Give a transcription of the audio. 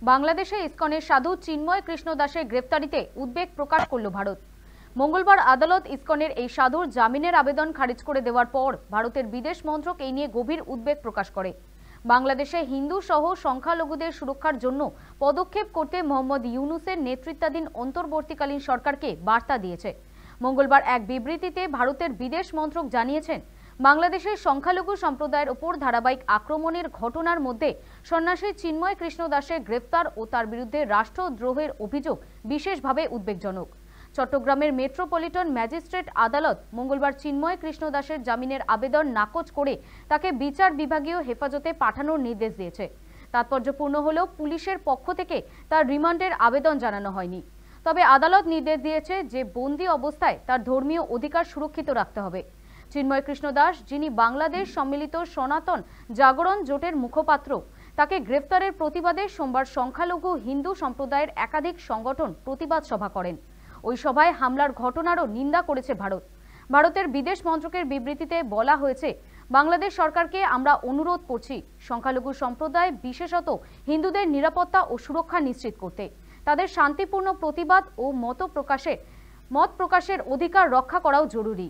বাংলাদেশে ইসকনের সাধু চিন্ময় কৃষ্ণ দাসের গ্রেফতারিতে উদ্বেগ প্রকাশ করল ভারত। মঙ্গলবার আদালত ইসকনের এই সাধুর জামিনের আবেদন খারিজ করে দেওয়ার পর ভারতের বিদেশ মন্ত্রক এই নিয়ে গভীর উদ্বেগ প্রকাশ করে। বাংলাদেশে হিন্দু সহ সংখ্যালঘুদের সুরক্ষার জন্য পদক্ষেপ করতে মোহাম্মদ ইউনূসের নেতৃত্বাধীন অন্তর্বর্তীকালীন সরকারকে বার্তা দিয়েছে। মঙ্গলবার এক বিবৃতিতে ভারতের বিদেশ মন্ত্রক জানিয়েছেন, বাংলাদেশের সংখ্যালঘু সম্প্রদায়ের উপর ধারাবাহিক আক্রমণের ঘটনার মধ্যে সন্ন্যাসী চিন্ময় কৃষ্ণ দাসের গ্রেফতার ও তার বিরুদ্ধে রাষ্ট্রদ্রোহের অভিযোগ বিশেষভাবে উদ্বেগজনক। চট্টগ্রামের মেট্রোপলিটন ম্যাজিস্ট্রেট আদালত মঙ্গলবার চিন্ময় কৃষ্ণ দাসের জামিনের আবেদন নাকচ করে তাকে বিচার বিভাগীয় হেফাজতে পাঠানোর নির্দেশ দিয়েছে। তাৎপর্যপূর্ণ হলেও পুলিশের পক্ষ থেকে তার রিমান্ডের আবেদন জানানো হয়নি। তবে আদালত নির্দেশ দিয়েছে যে বন্দী অবস্থায় তার ধর্মীয় অধিকার সুরক্ষিত রাখতে হবে। চিন্ময় কৃষ্ণ দাস, যিনি বাংলাদেশ সম্মিলিত সনাতন জাগরণ জোটের মুখপাত্র, তাকে গ্রেফতারের প্রতিবাদে সোমবার সংখ্যালঘু হিন্দু সম্প্রদায়ের একাধিক সংগঠন প্রতিবাদ সভা করেন। ওই সভায় হামলার ঘটনারও নিন্দা করেছে ভারত। ভারতের বিদেশ মন্ত্রকের বিবৃতিতে বলা হয়েছে, বাংলাদেশ সরকারকে আমরা অনুরোধ করছি সংখ্যালঘু সম্প্রদায়, বিশেষত হিন্দুদের নিরাপত্তা ও সুরক্ষা নিশ্চিত করতে, তাদের শান্তিপূর্ণ প্রতিবাদ ও মত প্রকাশের অধিকার রক্ষা করাও জরুরি।